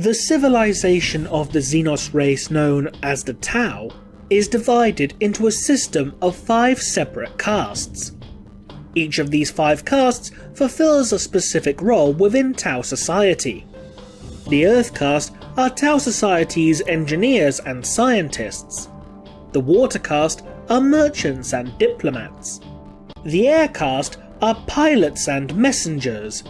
The civilization of the Xenos race known as the Tau is divided into a system of 5 separate castes. Each of these 5 castes fulfills a specific role within Tau society. The Earth caste are Tau society's engineers and scientists. The Water caste are merchants and diplomats. The Air caste are pilots and messengers.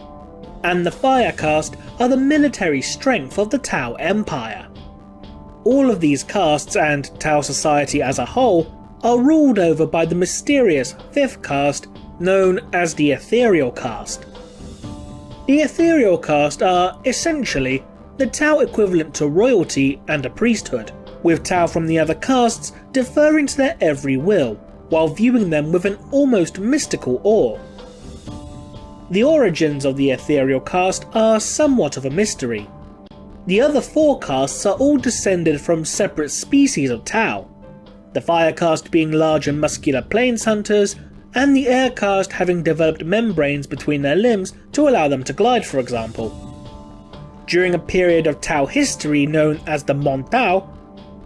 And the Fire caste are the military strength of the Tau Empire. All of these castes and Tau society as a whole are ruled over by the mysterious 5th caste known as the Ethereal Caste. The Ethereal Caste are, essentially, the Tau equivalent to royalty and a priesthood, with Tau from the other castes deferring to their every will, while viewing them with an almost mystical awe. The origins of the Ethereal Caste are somewhat of a mystery. The other 4 castes are all descended from separate species of Tau, the Fire caste being large and muscular plains hunters, and the Air caste having developed membranes between their limbs to allow them to glide, for example. During a period of Tau history known as the Mon Tau,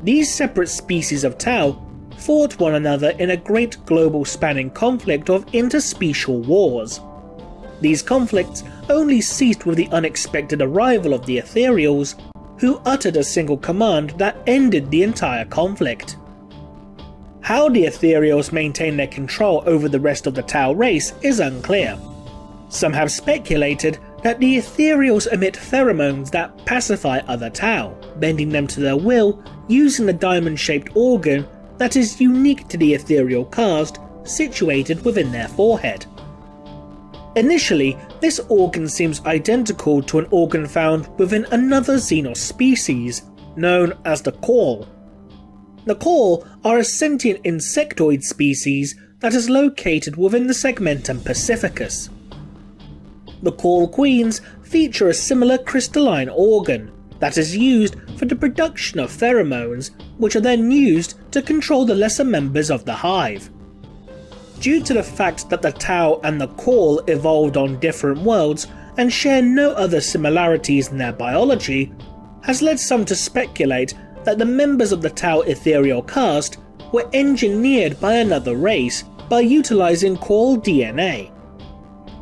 these separate species of Tau fought one another in a great global spanning conflict of interspecial wars. These conflicts only ceased with the unexpected arrival of the Ethereals, who uttered a single command that ended the entire conflict. How the Ethereals maintain their control over the rest of the Tau race is unclear. Some have speculated that the Ethereals emit pheromones that pacify other Tau, bending them to their will using the diamond-shaped organ that is unique to the Ethereal caste situated within their forehead. Initially, this organ seems identical to an organ found within another Xenos species, known as the Quills. The Quills are a sentient insectoid species that is located within the segmentum Pacificus. The Quill queens feature a similar crystalline organ that is used for the production of pheromones, which are then used to control the lesser members of the hive. Due to the fact that the Tau and the Quill evolved on different worlds and share no other similarities in their biology, has led some to speculate that the members of the Tau Ethereal Caste were engineered by another race by utilizing Quill DNA.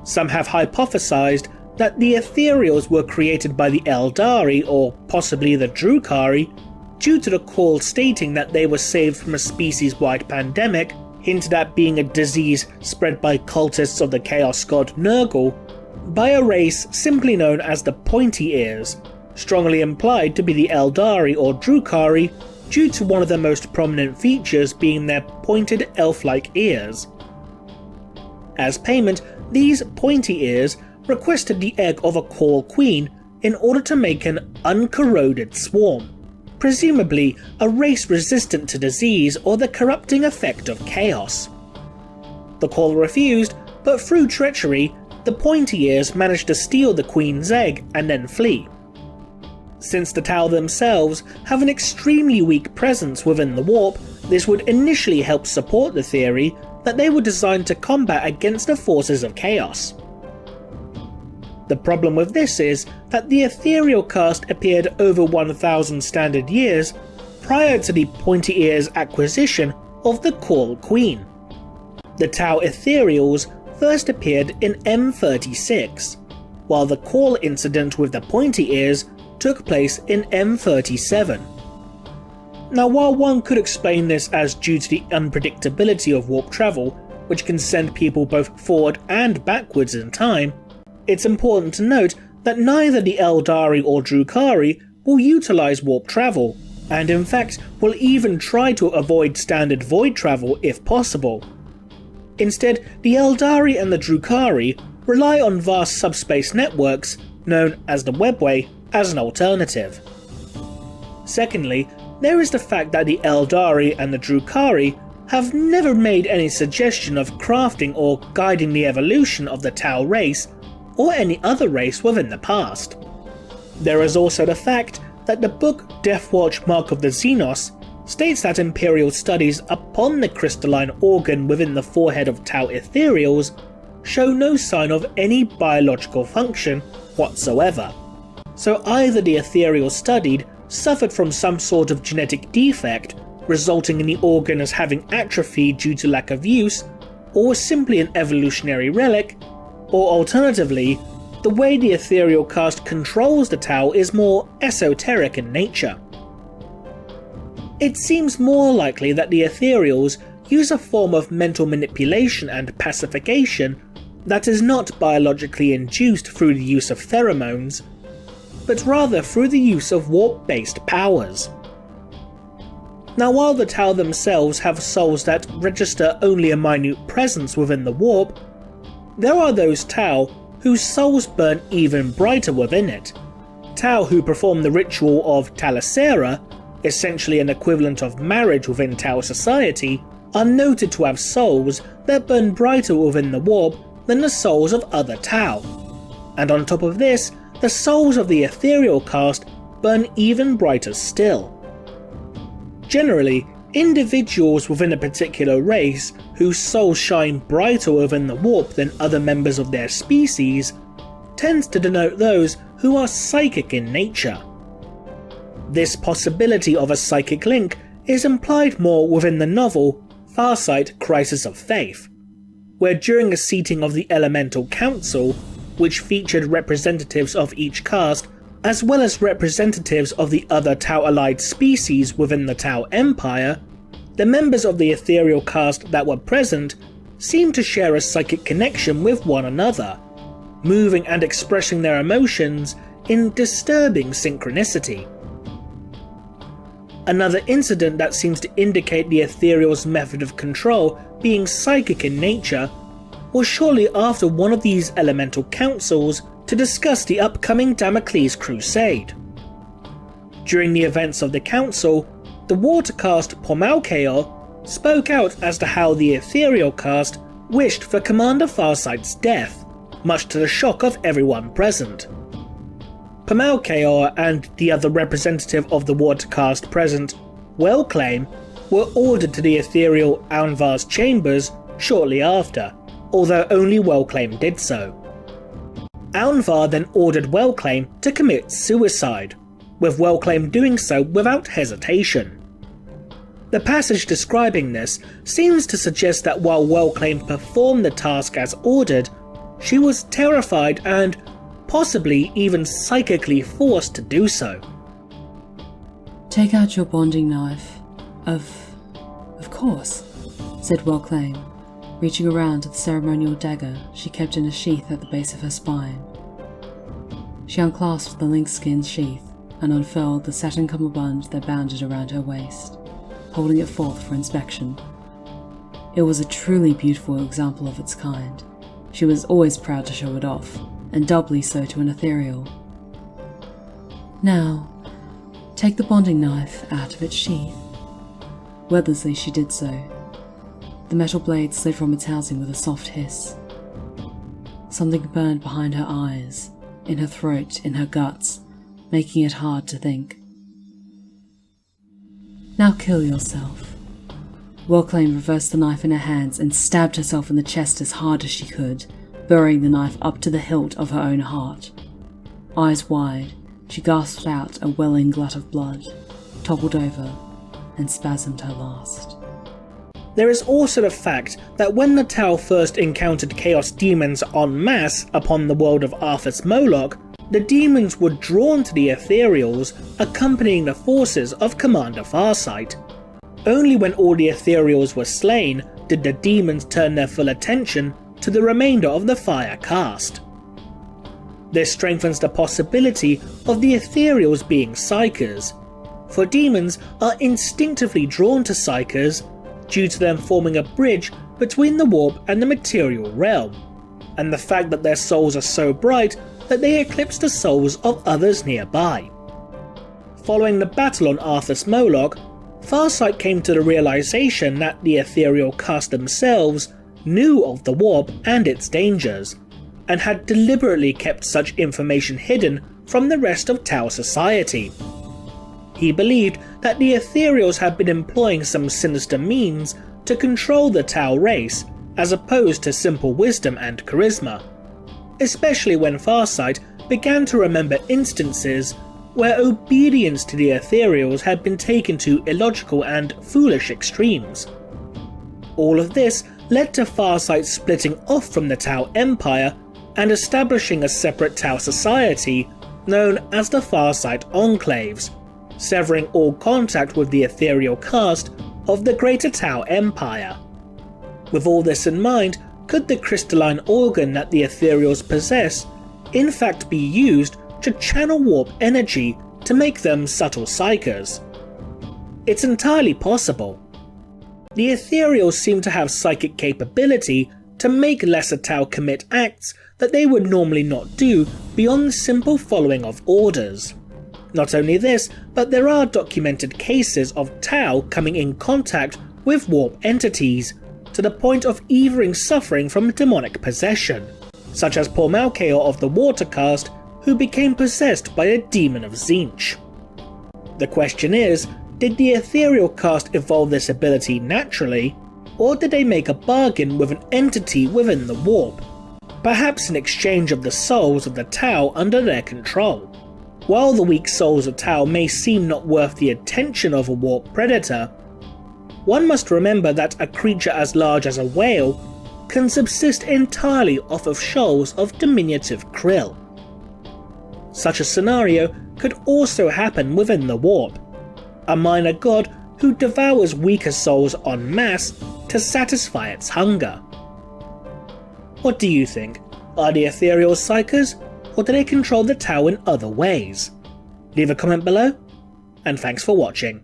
Some have hypothesized that the Ethereals were created by the Eldari or possibly the Drukari, due to the Quill stating that they were saved from a species-wide pandemic, hinted at being a disease spread by cultists of the Chaos God Nurgle, by a race simply known as the Pointy Ears, strongly implied to be the Eldari or Drukari due to one of their most prominent features being their pointed elf-like ears. As payment, these Pointy Ears requested the egg of a Quill queen in order to make an uncorroded swarm, presumably a race resistant to disease or the corrupting effect of chaos. The Quill refused, but through treachery, the Pointy Ears managed to steal the queen's egg and then flee. Since the Tau themselves have an extremely weak presence within the warp, this would initially help support the theory that they were designed to combat against the forces of chaos. The problem with this is that the Ethereal Caste appeared over 1000 standard years prior to the Pointy Ears' acquisition of the Quill Queen. The Tau Ethereals first appeared in M36, while the Quill incident with the Pointy Ears took place in M37. Now, while one could explain this as due to the unpredictability of warp travel, which can send people both forward and backwards in time, it's important to note that neither the Eldari or Drukari will utilize warp travel, and in fact will even try to avoid standard void travel if possible. Instead, the Eldari and the Drukari rely on vast subspace networks, known as the Webway, as an alternative. Secondly, there is the fact that the Eldari and the Drukari have never made any suggestion of crafting or guiding the evolution of the Tau race or any other race within the past. There is also the fact that the book Deathwatch Mark of the Xenos states that Imperial studies upon the crystalline organ within the forehead of Tau Ethereals show no sign of any biological function whatsoever. so either the Ethereal studied suffered from some sort of genetic defect, resulting in the organ as having atrophied due to lack of use, or was simply an evolutionary relic, or alternatively, the way the Ethereal Caste controls the Tau is more esoteric in nature. It seems more likely that the Ethereals use a form of mental manipulation and pacification that is not biologically induced through the use of pheromones, but rather through the use of warp-based powers. Now, while the Tau themselves have souls that register only a minute presence within the warp, there are those Tau whose souls burn even brighter within it. Tau who perform the ritual of Talasera, essentially an equivalent of marriage within Tau society, are noted to have souls that burn brighter within the warp than the souls of other Tau. And on top of this, the souls of the Ethereal Caste burn even brighter still. Generally, individuals within a particular race whose souls shine brighter within the warp than other members of their species tends to denote those who are psychic in nature. This possibility of a psychic link is implied more within the novel Farsight: Crisis of Faith, where during a seating of the Elemental Council, which featured representatives of each caste, as well as representatives of the other Tau-allied species within the Tau Empire, the members of the Ethereal Caste that were present seemed to share a psychic connection with one another, moving and expressing their emotions in disturbing synchronicity. Another incident that seems to indicate the Ethereal's method of control being psychic in nature was shortly after one of these elemental councils to discuss the upcoming Damocles Crusade. During the events of the council, the water caste Pomalkeor spoke out as to how the Ethereal Caste wished for Commander Farsight's death, much to the shock of everyone present. Pomalkeor and the other representative of the water caste present, Wellclaim, were ordered to the Ethereal Anvar's chambers shortly after, although only Wellclaim did so. Anvar then ordered Wellclaim to commit suicide, with Wellclaim doing so without hesitation. The passage describing this seems to suggest that while Wellclaim performed the task as ordered, she was terrified and possibly even psychically forced to do so. "Take out your bonding knife. Of course," said Wellclaim, reaching around to the ceremonial dagger she kept in a sheath at the base of her spine. She unclasped the lynx-skin sheath and unfurled the satin cummerbund that bounded around her waist, holding it forth for inspection. It was a truly beautiful example of its kind. She was always proud to show it off, and doubly so to an ethereal. "Now, take the bonding knife out of its sheath." Wordlessly she did so. The metal blade slid from its housing with a soft hiss. Something burned behind her eyes, in her throat, in her guts, making it hard to think. "Now kill yourself." Wellclaim reversed the knife in her hands and stabbed herself in the chest as hard as she could, burying the knife up to the hilt of her own heart. Eyes wide, she gasped out a welling glut of blood, toppled over, and spasmed her last. There is also the fact that when the Tau first encountered Chaos Demons en masse upon the world of Arthas Moloch, the demons were drawn to the Ethereals accompanying the forces of Commander Farsight. Only when all the Ethereals were slain did the demons turn their full attention to the remainder of the Fire Caste. This strengthens the possibility of the Ethereals being Psykers, for demons are instinctively drawn to Psykers due to them forming a bridge between the warp and the material realm, and the fact that their souls are so bright that they eclipse the souls of others nearby. Following the battle on Arthas Moloch, Farsight came to the realization that the Ethereal Caste themselves knew of the warp and its dangers, and had deliberately kept such information hidden from the rest of Tau society. He believed that the Ethereals had been employing some sinister means to control the Tau race, as opposed to simple wisdom and charisma, especially when Farsight began to remember instances where obedience to the Ethereals had been taken to illogical and foolish extremes. All of this led to Farsight splitting off from the Tau Empire and establishing a separate Tau society known as the Farsight Enclaves, severing all contact with the Ethereal Caste of the Greater Tau Empire. With all this in mind, could the crystalline organ that the Ethereals possess in fact be used to channel warp energy to make them subtle psychers? It's entirely possible. The Ethereals seem to have psychic capability to make lesser Tau commit acts that they would normally not do beyond the simple following of orders. Not only this, but there are documented cases of Tau coming in contact with warp entities to the point of even suffering from demonic possession, such as poor Malkaor of the Water Caste, who became possessed by a demon of Tzeentch. The question is, did the Ethereal Caste evolve this ability naturally, or did they make a bargain with an entity within the warp, perhaps in exchange of the souls of the Tau under their control? While the weak souls of Tau may seem not worth the attention of a warp predator, one must remember that a creature as large as a whale can subsist entirely off of shoals of diminutive krill. Such a scenario could also happen within the warp, a minor god who devours weaker souls en masse to satisfy its hunger. What do you think? Are the Ethereal psychers, or do they control the Tau in other ways? Leave a comment below, and thanks for watching.